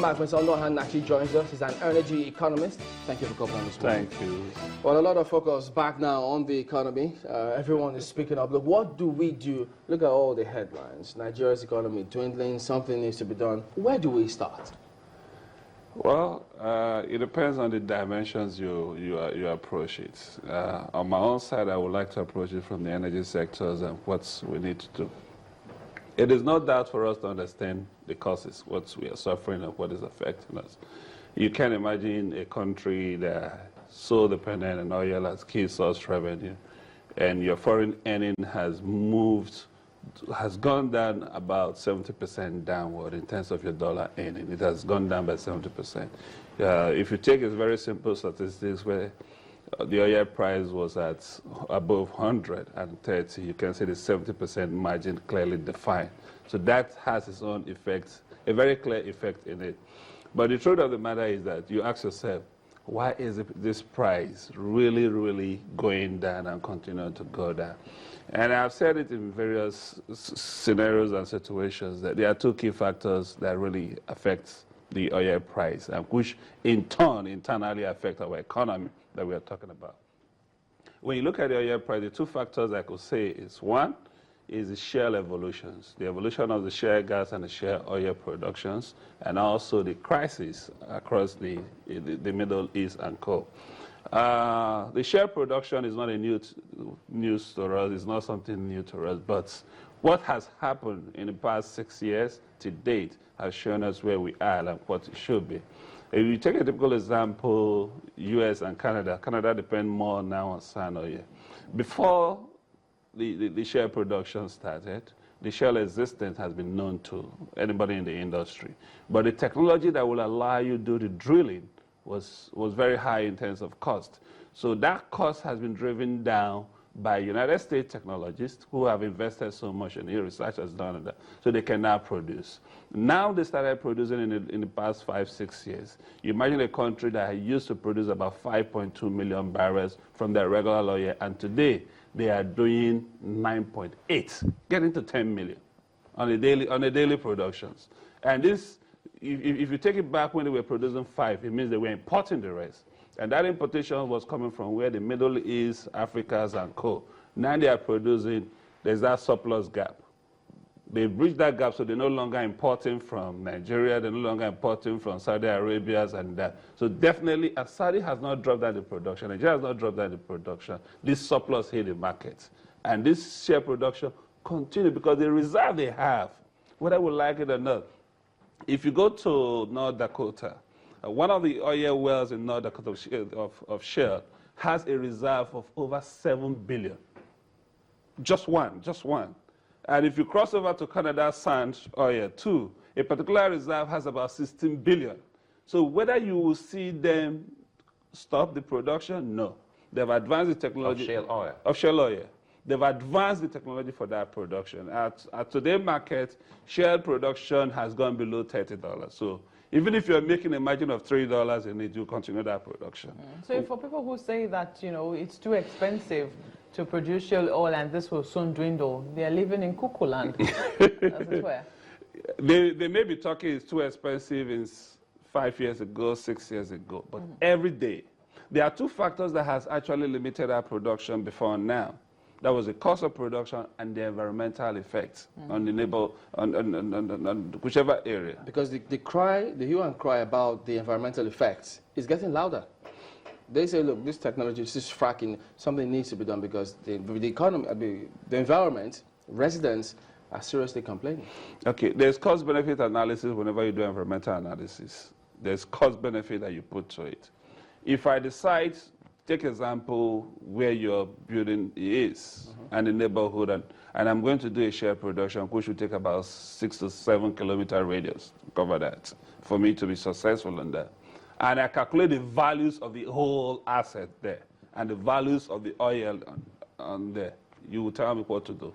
Welcome back. Mr. Onuoha Nnachi joins us. He's an energy economist. Thank you for coming on this morning. Thank you. Well, a lot of focus back now on the economy. Everyone is speaking up. Look, what do we do? Look at all the headlines. Nigeria's economy dwindling. Something needs to be done. Where do we start? Well, it depends on the dimensions you approach it. On my own side, I would like to approach it from the energy sectors and what we need to do. It is no doubt for us to understand the causes, what we are suffering and what is affecting us. You can imagine a country that is so dependent on oil as key source revenue, and your foreign earning has gone down about 70% downward in terms of your dollar earning. It has gone down by 70%. If you take a very simple statistics where the oil price was at above 130, you can see the 70% margin clearly defined. So that has its own effect, a very clear effect in it. But the truth of the matter is that you ask yourself, why is this price really going down and continuing to go down? And I've said it in various scenarios and situations that there are two key factors that really affect the oil price, and which in turn internally affect our economy that we are talking about. When you look at the oil price, the two factors I could say is, one is the shale evolutions, the evolution of the shale gas and the shale oil productions, and also the crisis across the Middle East and co. The shale production is not a news to us, it's not something new to us, but what has happened in the past 6 years to date has shown us where we are and what it should be. If you take a typical example, US and Canada, Canada depend more now on sand oil. Before the shale production started, the shale existence has been known to anybody in the industry. But the technology that will allow you to do the drilling was very high in terms of cost. So that cost has been driven down by United States technologists who have invested so much in it, research has done on that, so they can now produce. Now they started producing in the past 5-6 years. You imagine a country that used to produce about 5.2 million barrels from their regular oil, and today they are doing 9.8, getting to 10 million on a daily productions. And this, if you take it back when they were producing 5, it means they were importing the rest. And that importation was coming from where the Middle East, Africas, and co. Now they are producing, there's that surplus gap. They bridged that gap, so they're no longer importing from Nigeria, they're no longer importing from Saudi Arabia and that. So definitely, as Saudi has not dropped down the production, Nigeria has not dropped down the production, this surplus hit the market. And this share production continues because the reserve they have, whether we like it or not, if you go to North Dakota, one of the oil wells in North Dakota of shale has a reserve of over 7 billion. Just one. And if you cross over to Canada sand oil too, a particular reserve has about 16 billion. So whether you will see them stop the production, no. They've advanced the technology. Of shale oil. They've advanced the technology for that production. At today's market, shale production has gone below $30. So even if you're making a margin of $3 in it, you continue that production. So for people who say that, it's too expensive to produce shale oil and this will soon dwindle, they are living in cuckoo land, as it were. They may be talking it's too expensive in 5 years ago, 6 years ago, but every day. There are two factors that has actually limited our production before now. That was the cost of production and the environmental effects on the neighbor, on whichever area. Because the hue and cry about the environmental effects is getting louder. They say, look, this technology, this is fracking, something needs to be done because the economy, the environment, residents are seriously complaining. Okay, there's cost-benefit analysis whenever you do environmental analysis. There's cost-benefit that you put to it. If I decide, take example where your building is and the neighborhood, and I'm going to do a share production, which will take about 6 to 7 kilometer radius to cover that for me to be successful in that. And I calculate the values of the whole asset there and the values of the oil on there. You will tell me what to do.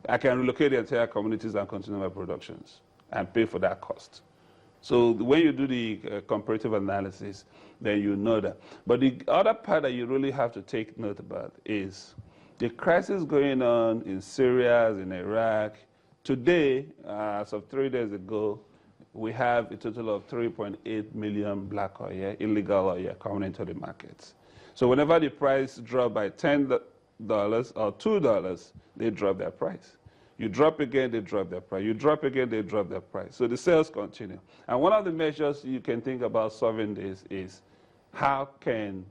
I can relocate the entire communities and continue my productions and pay for that cost. So when you do the comparative analysis, then you know that. But the other part that you really have to take note about is the crisis going on in Syria, in Iraq. Today, as of 3 days ago, we have a total of 3.8 million black oil, illegal oil, coming into the market. So whenever the price drops by $10 or $2, they drop their price. You drop again, they drop their price. You drop again, they drop their price. So the sales continue. And one of the measures you can think about solving this is how can,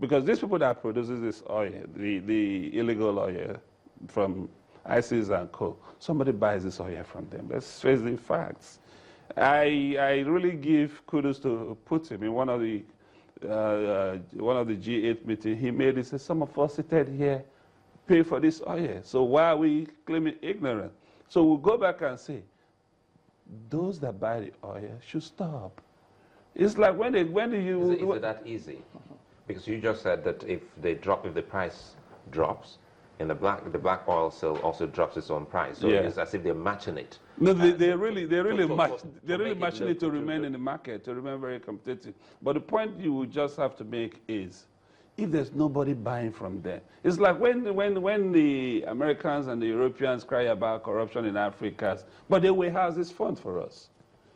because these people that produces this oil, the illegal oil from ISIS and co, somebody buys this oil from them. Let's face the facts. I really give kudos to Putin. In one of the G8 meetings he made, he said, some of us seated here pay for this oil. So why are we claiming ignorance? So we'll go back and say, those that buy the oil should stop. It's like when you... Is it that easy? Because you just said that if the price drops, and the black oil sale also drops its own price. So it's as if they're matching it. No, they're really matching it to remain in the market, to remain very competitive. But the point you would just have to make is, if there's nobody buying from there, it's like when the Americans and the Europeans cry about corruption in Africa, but they warehouse this fund for us.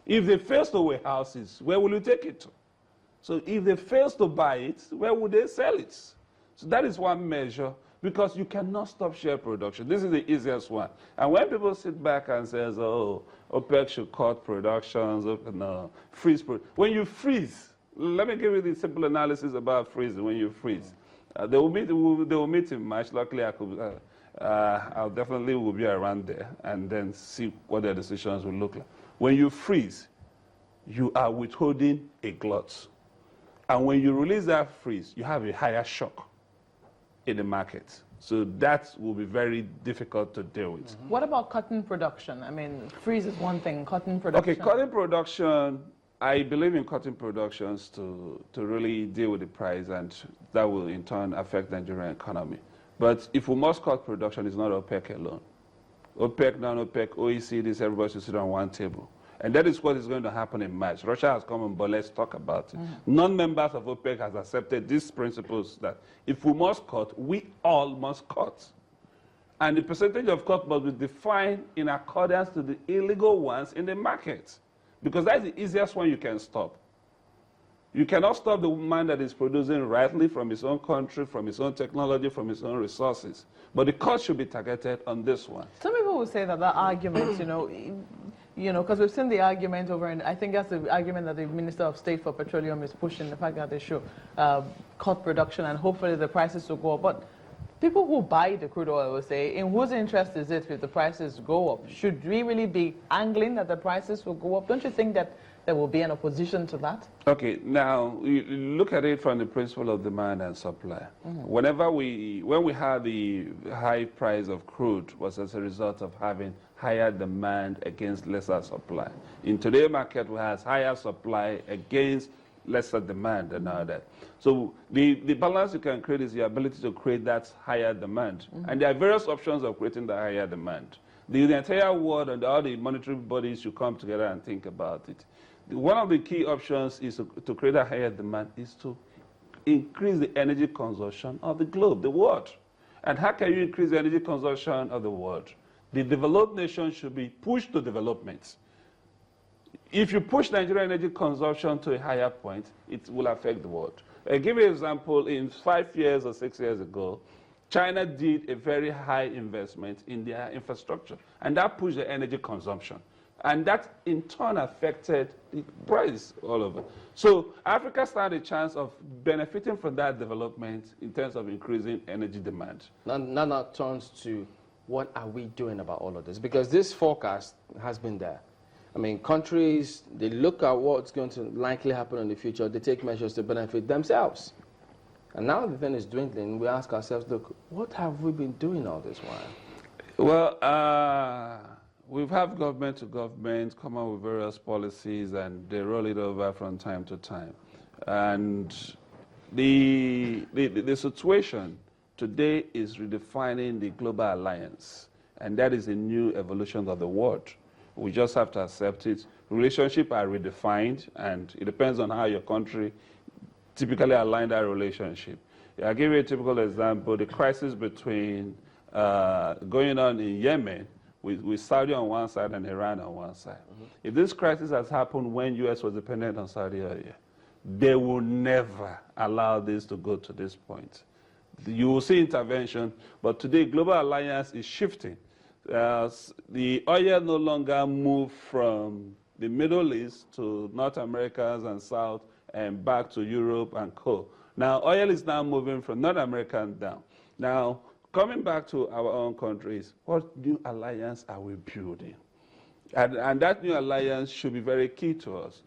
If they fail to warehouse it, where will you take it to? So if they fail to buy it, where would they sell it? So that is one measure, because you cannot stop share production. This is the easiest one. And when people sit back and say, oh, OPEC should cut productions, no, freeze. When you freeze, let me give you the simple analysis about freezing. When you freeze, they will meet in March. Luckily, I definitely will be around there and then see what their decisions will look like. When you freeze, you are withholding a glut. And when you release that freeze, you have a higher shock in the market. So that will be very difficult to deal with. Mm-hmm. What about cotton production? I mean, freeze is one thing, cotton production. Okay, cotton production, I believe in cotton productions to really deal with the price, and that will in turn affect the Nigerian economy. But if we must cut production, it's not OPEC alone. OPEC, non-OPEC, OECD, everybody should sit on one table. And that is what is going to happen in March. Russia has come on, but let's talk about it. Non-members of OPEC has accepted these principles that if we must cut, we all must cut. And the percentage of cut must be defined in accordance to the illegal ones in the market. Because that's the easiest one you can stop. You cannot stop the man that is producing rightly from his own country, from his own technology, from his own resources. But the cut should be targeted on this one. Some people will say that argument, because we've seen the argument over, and I think that's the argument that the Minister of State for Petroleum is pushing, the fact that they should cut production and hopefully the prices will go up. But people who buy the crude oil will say, in whose interest is it if the prices go up? Should we really be angling that the prices will go up? Don't you think that there will be an opposition to that? Okay, now you look at it from the principle of demand and supply. When we had the high price of crude was as a result of having higher demand against lesser supply. In today's market, we have higher supply against lesser demand and all that. So the balance you can create is the ability to create that higher demand. And there are various options of creating the higher demand. The entire world and all the monetary bodies should come together and think about it. One of the key options is to create a higher demand is to increase the energy consumption of the globe, the world. And how can you increase the energy consumption of the world? The developed nations should be pushed to development. If you push Nigerian energy consumption to a higher point, it will affect the world. I'll give you an example. In 5 years or 6 years ago, China did a very high investment in their infrastructure, and that pushed the energy consumption. And that, in turn, affected the price all over. So Africa stands a chance of benefiting from that development in terms of increasing energy demand. Now turns to what are we doing about all of this? Because this forecast has been there. I mean, countries, they look at what's going to likely happen in the future, they take measures to benefit themselves. And now the thing is dwindling, we ask ourselves, look, what have we been doing all this while? Well, we've had government to government come up with various policies, and they roll it over from time to time. And the situation today is redefining the global alliance, and that is a new evolution of the world. We just have to accept it. Relationships are redefined, and it depends on how your country typically align that relationship. I'll give you a typical example. The crisis between going on in Yemen, with Saudi on one side and Iran on one side. If this crisis has happened when U.S. was dependent on Saudi Arabia, they will never allow this to go to this point. You will see intervention, but today Global Alliance is shifting. The oil no longer move from the Middle East to North Americas and South and back to Europe and co. Now, oil is now moving from North America and down. Now, coming back to our own countries, what new alliance are we building? And that new alliance should be very key to us.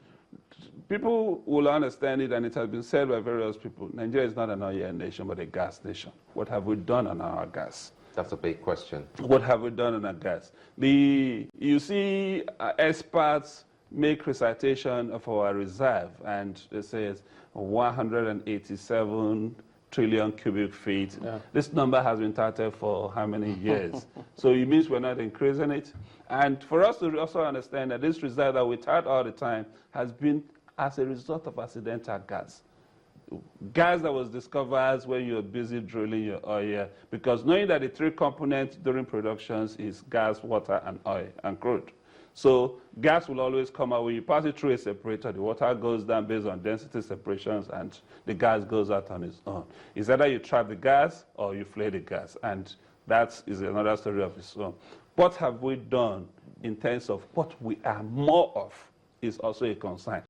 People will understand it, and it has been said by various people. Nigeria is not an oil nation, but a gas nation. What have we done on our gas? That's a big question. What have we done on our gas? You see experts make recitation of our reserve, and it says 187 trillion cubic feet. Yeah. This number has been touted for how many years? So it means we're not increasing it. And for us to also understand that this reserve that we tout all the time has been as a result of accidental gas. Gas that was discovered when you're busy drilling your oil, because knowing that the three components during productions is gas, water, and oil, and crude. So gas will always come out. When you pass it through a separator, the water goes down based on density separations, and the gas goes out on its own. It's either you trap the gas or you flare the gas, and that is another story of its own. What have we done in terms of what we are more of is also a concern.